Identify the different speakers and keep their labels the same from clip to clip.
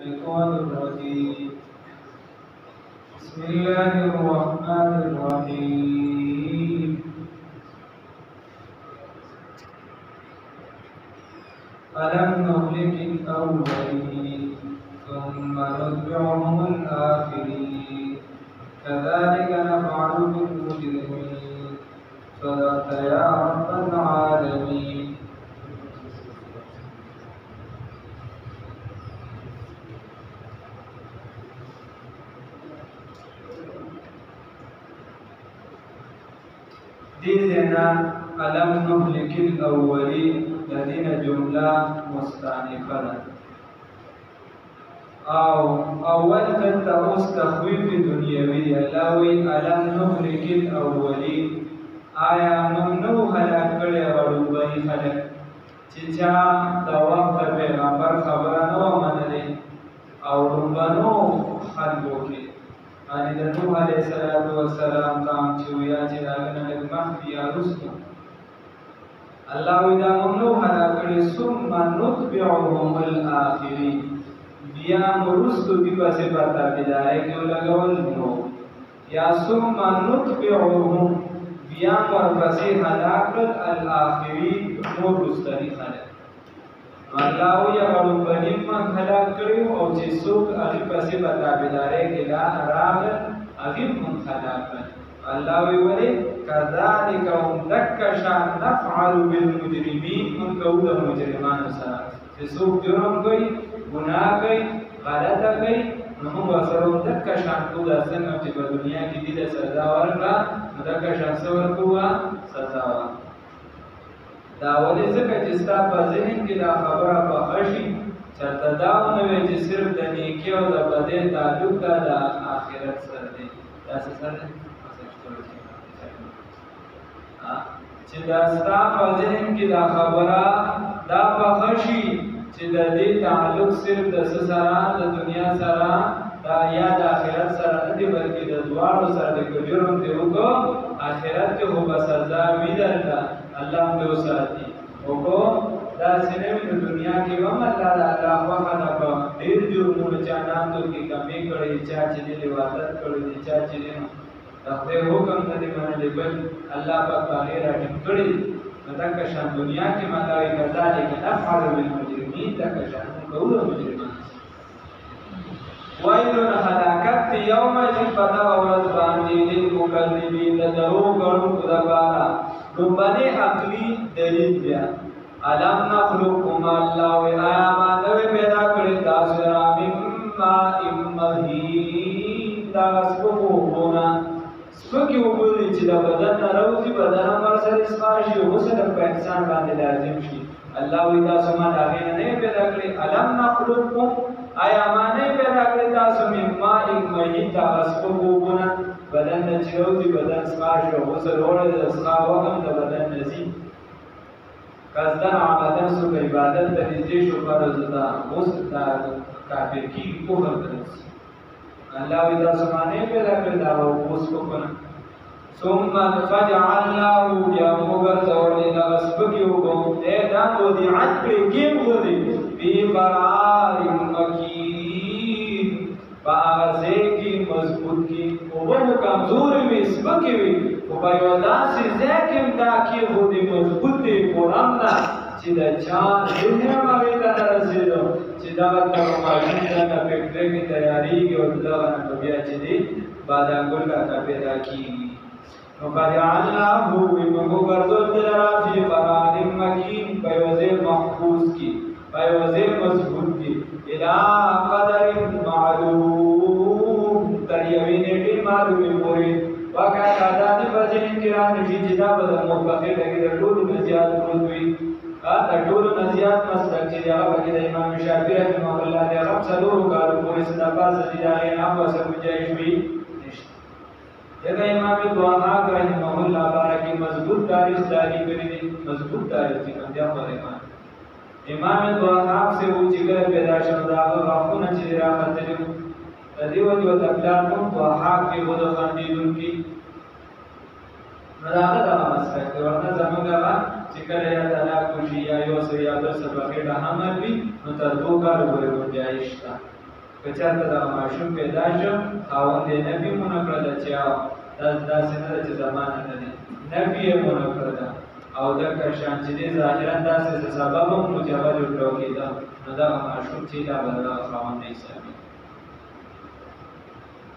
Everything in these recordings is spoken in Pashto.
Speaker 1: الشيطان الرجيم. بسم الله الرحمن الرحيم. ألم نهلك الأولين ثم نتبعهم الآخرين كذلك نفعل بالمجرمين صدقت يا رب العالمين. دينا ألم نهلك الأولين الذين جملة مستأنفة أو أول تتأوس تخويف دنيوي اللاوي ألم نهلك الأولين آیا ممنوع هلاک کړي غړوبني خلک چې چا د وخت د پیغمبر خبره نه ومنلې او روبنو خلکو کې ان د نوح علیه السلام قام چې ویا چې راغله لږ مخکې یا وروسته الله وی دا ممنوع هلاک کړي ثم نتبعهم الآخرین بیا وروسته دې پسې په تابعدارۍ کې ولګول نو یا ثم نتبعهم بیا ورپسې هلاک کړل الآخرین نور وروستني خلک الله وی غړوبني من هلاک کړي او چې څوک هغې پسې په تابعدارۍ کې راغلل هغې من هلاک کړل الله وی ولې كذلك هم دک شان نفعل بالمجرمین من کوو د مجرمانو سره چې څوک جرم کوي ګناه کوي غلطه کوي نو موږ ورسره هم دک شان کوو دا څنګه چې په دنیا کې دې ته سزا ورکړه نو دک شان څه ورکوه سزا ورکړه دا ولې ځکه چې ستا په ذهن کې دا خبره پخه شي چېرته دا ونه وي چې صرف د نیکۍ او د بدۍ تعلق دا د آخرت سره دی داسې سره دی چې دا ستا په ذهن کې دا خبره دا پخه شي چې د دې تعلق صرف د څه سره د دنیا سره دا یا د آخرت سره نه دی بلکې د دواړو سره د که جرم دې وکړو آخرت کې خو به سزا وي درته الله هم دې وساتي وکړو داسې نه وي نو دنیا کې به هم الله د الله خوښه ده په ډېر جرمونو چا نامدو کې کمې کړی چا چې دې عبادت کړی دی چا چې دې د خدای حکم نه دی منلی بل الله پاک په هغې راټینګ کړي نو دغه شان دنیا کې ما دا وایي کذلک نفعل بالمجرمین دغه شان موږ کوو د مجرمانو ویل هلاکت دی یومئذ په دغه ورځ باندې للمکذبین د دروغ کوونکو دپاره لومبنی عقلي دلیل بیا الم نخلقکم الله وی آیا ما نوې پیدا کړې تاسو لره من ماء مهین دغه سپکو اوبونه سپکې اوبه دي چې د بدن نه راوځي بدن هم ورسره اصلاح شي غسل هم په انسان باندې لازم شي الله وی تاسو ما د هغې نه نه پیدا کړې الم نخلقکم آیا ما نه پیدا کړې تاسو من ماء مهین دغه سپکو اوبونه بدن نه چې راوځي بدن اصلاح شي غسل وړی د اصلاح وخت هم د بدن نه ځي قصدن عمدن څوک عبادت ته نږدې شو فرض ده غسل دا کافر کېږي کفر ته رسي الله وی تاسو ما نه پیدا کړې دا اوبه سپکونه ثم فجعلناه بیا وګرځولې دغه سپکې اوبه دا مودعت کړې کېښودې فی قرار مکین په هغه ځای کې مضبوط کې اوبه مو کمزورې وي سپکې وي خو په یوه داسې ځای کې هم دا کېښودې مضبوط دی قرآن ده چې د چا ذهن هم هغې ته نه رسېده چې دغه دغه ماشین دغه فکټرۍ کې تیارېږي او دغه نه به بیا چې دی بادامګل کاکا پیدا کېږي نو فجعلناه وي موږ وګرځول دې لره فی قرار مکین په یوه ځای محفوظ کې په یوه ځای مضبوط کې الی قدر معلوم تر یوې نیټې معلومې پورې واقعا دا دې په ذهن کې رانشي چې دا به د مطبخې ډګې د ټولو نه زیات پروت وي د ټولو نه زیات مسلک چې هغه پکې د امام شافعي رحمه الله د هغه څلورو کالو پورې څه د پاسه چې د هغې نه هم ورسره گنجایش وي نشته ځکه امام ضحاک رحمه الله بارکې مضبوط تاریخ جاري کړی دی مضبوط تاریخ چې کوم دی هغه امام ضحاک سے و چې کله پیدا شو د هغه غاښونه چې راختلي وو د دې وجې ورته پلار هم ضحاک کې و د خندېدونکي نو د هغه دغه مسلک دی ورنه زموږ هغه چې کله یا طلاق وشي یا یو څه یا بل څه په خېټه حمل وي نو تر 2 کالو پورې گنجایش شته کچرته دا ماشوم پیدا شو خاوند یې نفي مونه کړله چې داسې نه ده چې زمانه نه دی نفي یې مونه کړله او دغه شان چې دی ظاهرا داسې سبب هم مجبر جوړ کېده نو دغه ماشوم چې دا به د خاوند نه حسابي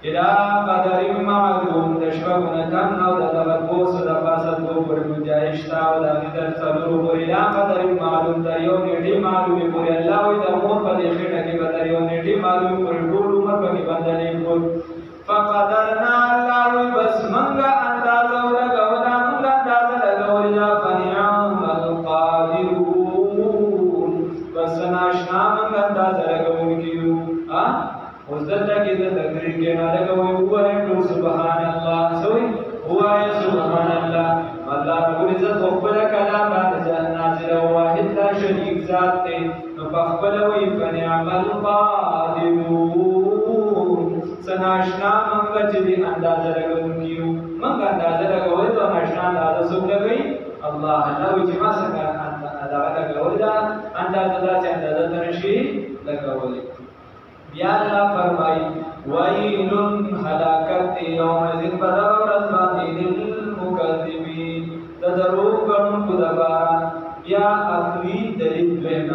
Speaker 1: الى قدر معلوم د شپږونه کم نو دغه کوس د پاسه دوه پورې گنجائش تا او د اخر څلورو پورې الى قدر معلوم د یو نیټه معلومه پورې الله وي د مور په دې خېټه کې به د یو نیټه معلومه پورې ټول عمر په کې بدلې کول فقدرنا الله وي بس منګه اندازه ولګو دا منګه اندازه لګول دا فنعم القادرون بس ناشنا منګه اندازه لګول کیو ها اوس دلته کې د تقریر کې نه لګوي هو ټول سبحان الله سوي هو سبحان الله الله رب العزت خپل کلام باندې نازل او واحد لا شریک ذات ته نو خپل وی فنعم القادرون سناشنا منګه چې دې اندازه لګوي منګه اندازه لګوي ته ناشنا اندازه څوک لګوي الله الله چې ما څنګه اندازه لګوي دا اندازه چې اندازه ترشي لګوي یا اللہ فرمائی وَيْلٌ حلاکت یوم ذن بدر رضبانی للمکذبین تدروب گنن کدبارا یا اقلی دلیل دویم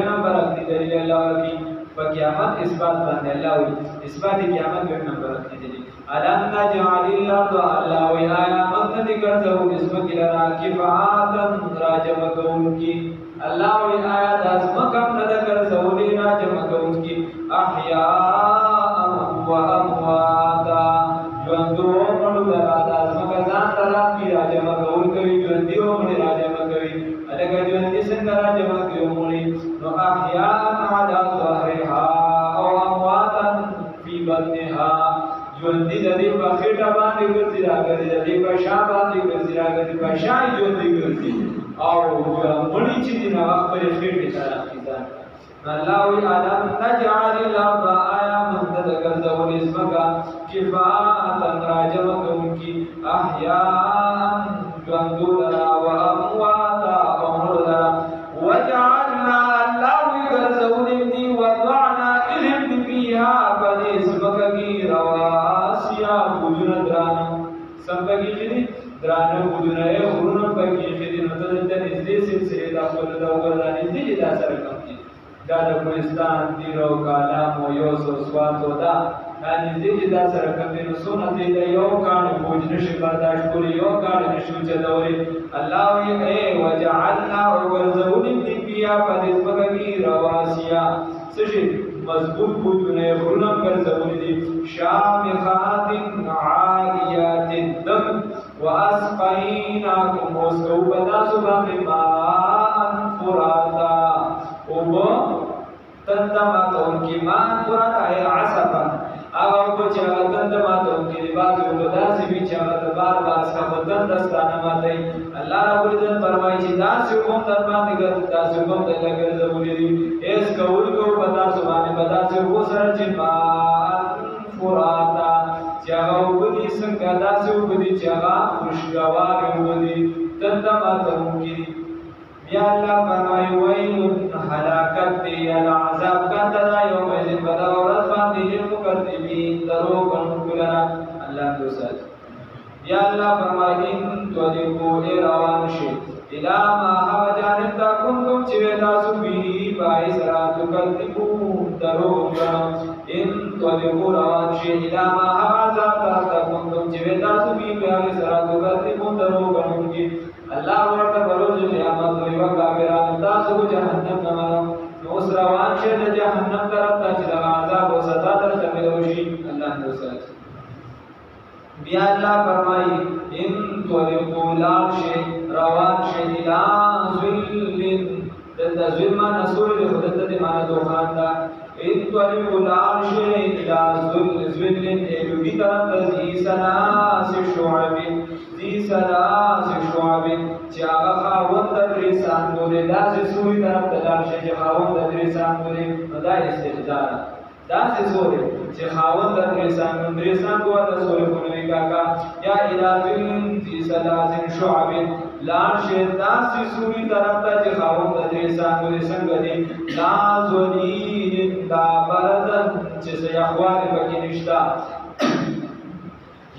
Speaker 1: نمبر اقلی دلیل اللہ ورکی فقیامت اثبات باندې الله وی اثبات قیامت دویم نمبر اقلی دلیل الم نجعل الارض الله وی آیا مقتدی کرزو اسمکی لنا کفاتا راجم کونکی الله وی آیا دازمکم ندکر زولی راجم کونکی احیاء و امواتا جوندو مړو درا دازمکا ځان طرف کی راجم کون کوي جوندیو مړي راجم کوي الګا جوندی څنګه راجم کوي مړي نو احیاء علی ظهرها او امواتا فی بطنها جوندی د دې په خېټه باندې ګرځي راګرځي د دې په شا باندې ګرځي راګرځي په شا جوندی ګرځي او مړی چې دی نو خپل خېټه ته راځي الله وی علم نجعل الارض آیا ممتد ګرځول اسمکا کفاتا راجم کوونکی احیاء ژوندولرا و امواتا امرلرا وجعلنا الله وی ګرځول دی وضعنا الهم فيها پدې اسمکا کی رواسیا بوجنا درانه سمبګی خدي درانه بوجنا یې غرونه پکې خدي نو ته د نږدې سلسله دا خپل دا وګرځانې دي دا سره کوم دا د کوهستان دیرو کالام او یوسو سواتو دا نږدې چې دا سره کوم نو سونه دې یو کان بوج نشي برداشت کولی یو کان نشو چدوري الله وی اے وجعلنا ورزقون دی بیا پدې سپګی رواسیا سشي مضبوط بوجونه غرونه ګرځول دي شامخات عالیات الدم واسقیناکم وسوبنا سبحان ماء فراتا اوبو تندماتون کی مان فراتا ہے عصبا اغا اوبو چاگا تندماتون کی لباس اوبو داسی بھی چاگا بار بار سخت دستانا ماتی اللہ رب العزت فرمائی چی داسی اوبو دربان دیگر داسی اوبو دلہ گرزبولی دی ایس کول کو بتا سبحانی بداسی اوبو سر چی مان فراتا چاگا اوبو دی سنگا داسی اوبو دی چاگا خوشگوار اوبو دی تندماتون کی یا اللہ فرمائی ویل حلاکت دی العذاب کندنا یوم ایزن بدر ورد باندی للمکذبین درو کنکلنا اللہ دوسات یا اللہ فرمائی ان تودکو ایروان شد الى ما حو جانب تا کنتم چویتا سبی بائی سراتو کذبون درو کنم ان تودکو روان شد الى ما حو ذاتا تا کنتم چویتا سبی بائی سراتو کذبون درو کنم کی اللہ ورطا بروز قیامت ویوہ کافران تاسو جہنم نمارا نوس روان شد جہنم طرف تا چلغ عذاب و سزا در تملوشی اللہ نوسات بیا اللہ فرمائی ان تولقو لان شد روان شد الان ذلن دلتا ظلمہ نسول لخدت دیمانا دوخان دا ان تولقو لان شد الان ذلن ایلوگی طرف تزی سناس شعبین دی سلاس شعبین چی آغا خاوند دریسان بوده دا سی سوی طرف تلال شد چی خاوند دریسان بوده دا استخدارا دا سی سوره چی خاوند دریسان بوده سوره خونوی کاکا یا الازلن دی سلاس شعبین لان شد دا سی سوی طرف تا چی خاوند دریسان بوده سنگ دی لا زولین دا بردن چې سیاخوان پکې نشتا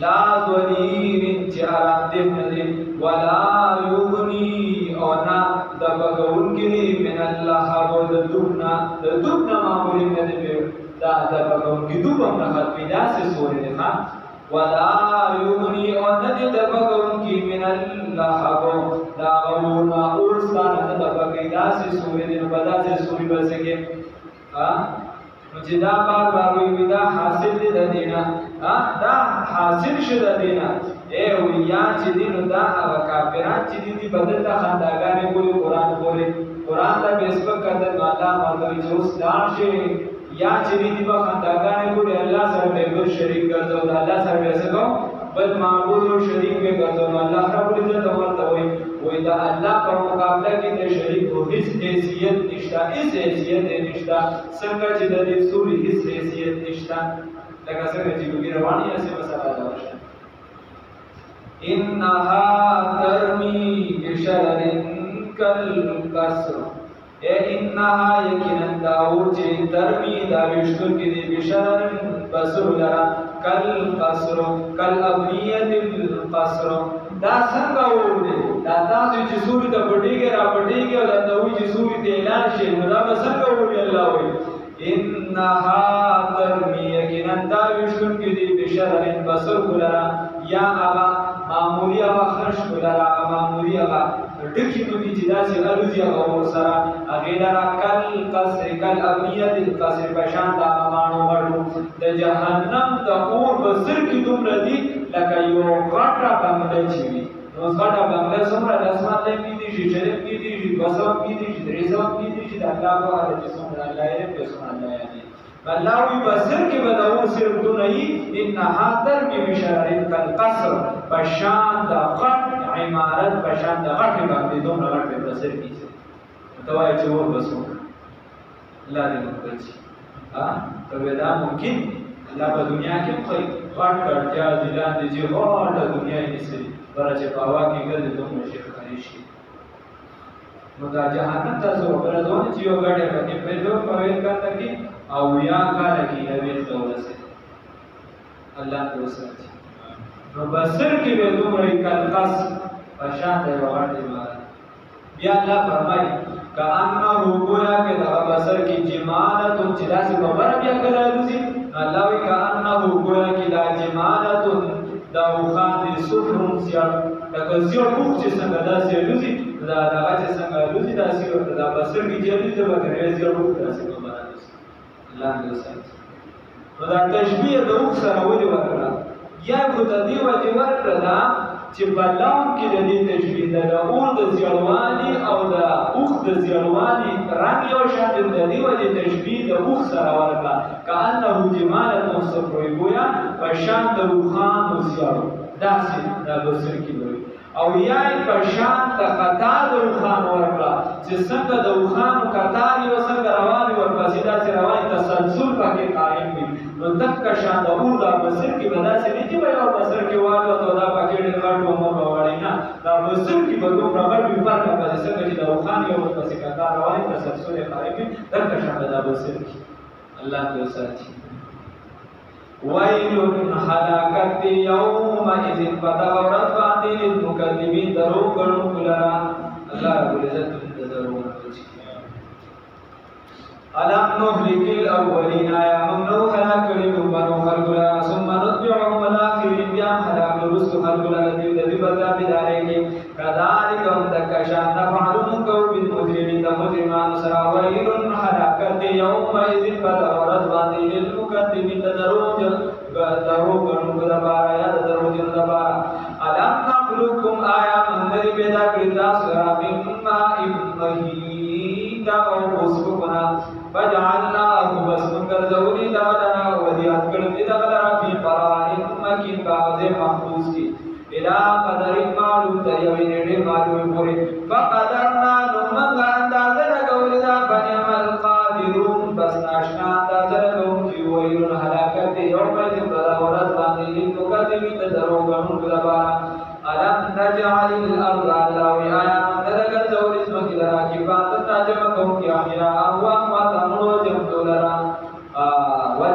Speaker 1: لا ظلیم چې آرام دې ندی ولا یغنی او نه د بغون کې من الله او د دوبنا معمولی نه دی دا د بغون کې دوبم نه پیدا سه سورې ده ولا یغنی او نه د بغون کې من الله او دا غونا اورستان د بغیدا سه سورې ده بدا سه سورې بسکه چې دا بار وی دا حاصل دي د دینا دا حاصل شه د دینا اے ویا چې دینو دا هغه کافران چې دي بدل ته خنداګانې کوي قران ته بیسپک کړه الله مرګري چې اوس دا شي یا چې دي په خنداګانې کوي الله سره به ګر شریک ګرځو دا الله سره به څه بل معبود او شریک به ګرځو الله رب العزت ورته وای دا الله په مقابله کې د شریک او هیڅ حیثیت نشته څنګه چې د دې سوري هیڅ حیثیت نشته لکه څنګه چې وګړي رواني اسه مسله ده انها ترمي بشرر كالقصر اے انها یقینا داور چې ترمي دا وشتون کې دي بشرر بصر لرا كالقصر كالابنيه القصر دا څنګه وره دا تاسو چې سوري ته پټيږي را پټيږي او دا دوی چې سوري ته اعلان شي نو دا څنګه وره الله وي انها ترمي یقینا دا وشتون کې دي بشرر بصر لرا یا هغه معمولی هغه خرش ولرا معمولی هغه ډکی نو دي چې داسې الوزي هغه ورسره هغې لره کالقصر کالابنیة القصر بشان د هغه ماڼو غړو د جهنم د اور په سر کې دومره دي لکه یو غټه بنګله چې وي نو غټه بنګله څومره د اسمان لاندې کېدی شي شریف کېدی شي 200 کېدی شي 300 کېدی شي د الله په اړه چې څومره الله یې په سبحان الله یادي الله وی بسر کې بداو صرف دونی انها ترمی بشرر کالقصر بشان د غټ عمارت بشان د غټ باندې دومره غټ بسر کې توای چې ور بسو الله دې مکرچ ته دا ممکن الله په دنیا کې خو غټ کړیا ځلان دي چې غټه دنیا یې نسي برچ په هوا کې ګرځي دومره شي خریشي نو دا جهنم تاسو ورځون چې یو غټه پکې په دوه پوهې کاته کې او یا کاله کې نبی دولسه الله دې وساتي نو بسر کې به دومره کالقص پشان دی وغړې مال بیا الله فرمایي کأنه گویا کې دا بسر کې جمالت چې داسې خبره بیا کړه روزي الله وی کأنه گویا کې دا جمالت دا وخان دي صفر سیار دا زیړ بوخ چې څنګه داسې روزي دا هغه چې څنګه روزي داسې دا بسر کې چې دې په کې زیړ بوخ داسې خبره الله دې وساتي نو دا تشبیه د اوخ سره ولې ورکړه یا کو د دې وجه ورکړه دا چې په لون کې د دې تشبیه د اور د زیړوالي او د اوخ د زیړوالي رنګ یو شان د دې وجه تشبیه د اوخ سره ورکړه کأنه جمالت صفر گویا په شان د اوخانو زیړو داسې دا بسر کې وي او یا په شان د قطار د اوخانو ورکړه چې څنګه د اوخانو قطار یو څنګه روان ورپسې داسې روان تسلسل پکې قائم وي نو دغه شان د اور د بسر کې به داسې نه چې یو بسر کې والو ته دا پکې ډېر غټ عمر وړي نه دا بسر کې به دومره غټ وي فرق پکې څنګه چې د اوخان یو ورپسې قطار روان تسلسل قائم وي دغه شان د بسر کې الله دې وساتي ويل هلاكت يومئذ فتغرت بعد للمكذبين درو کړو کلرا الله رب العزت درو الم نهلك الاولين يا من نو هلاك کړو بنو خلقنا ثم نتبعهم الاخرين بیا هلاك رسل خلقنا الذي بدأ بدارهم كذلك هم دكشان نفعل منكم بالمجرمين مجرمان سرا ويل هلاكت يومئذ فتغرت بعد للمكذبين درو کړو دبارا یا درو دبارا الم نخلقكم آیا من دې پیدا کړی تاسو را مما مهین دا او وسکنا فجعلناه بسمكر زولي دغلنا وديات کړی دغلنا په قرار مکین باز محفوظ کی الى قدر معلوم تیوین دې معلوم پوری فقدرنا نمغ اندازه لګول دا بنعم القادرون بس ناشنا اندازه لګون کی ویل هلاکت یوم الظهورات باندې للمكذبين درو غنو لبارا الم نجعل الارض الله ويانا مدرك زول اسمك لراكبات تاجم كون کی اخرا او ما تمرو جم دولرا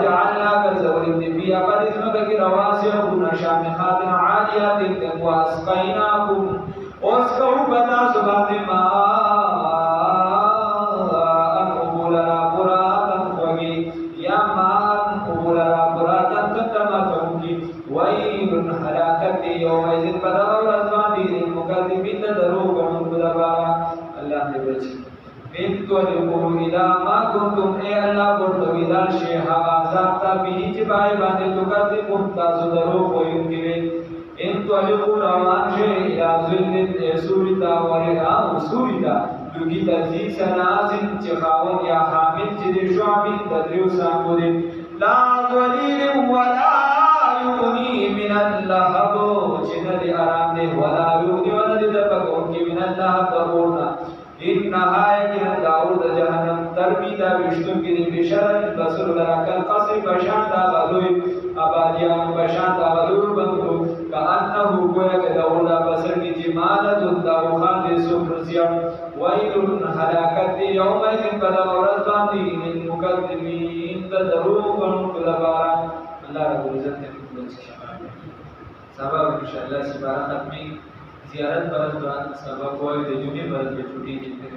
Speaker 1: وجعلنا كالزورين بیا پرزمک کی رواسي او شامخات عاليات واسقيناكم واسقوا بنا سبات ما انقبولا براتا خوگی یا ما انقبولا براتا تتمتعوکی ویل حلاکت یومئذ بدغ ورزبانی للمکذبین دروغ من قدبارا اللہ نے بچے انطلقوا الى ما كنتم اے اللہ بردویدار شیحا آزادتا بھی جبائی بانے تکذبون تاسو دروغ ویونکوے انطلقوا روان شے الى ظلت سوریتا ورغا سوریتا لگی تزی سنازن چخاون یا حامل چدی شعبین تدریو سامودی لا ظلیل ولا یغنی من اللہب چند آرام دے ولا یغنی وندی دبکون کی من اللہب دبورنا انہا یکن داود جہنم ترمیدہ وشتو کی دی بشرن بسر لرکل قصر بشانتا غلوی ابادیان بشانتا غلوی بندو کانہو گویا کہ داود بسر کی جمالت داو خان دی سفرسیم ویل حلاکت دی یوم ایزن بدا ورزبان دی للمکذبین دروغن کلبارا اللہ رب العزت نے خودت شکر سبب انشاءاللہ سبارہ ختمی زیارت برد دعا سبب ہوئے دے جمعی برد بے چھوٹی جنتے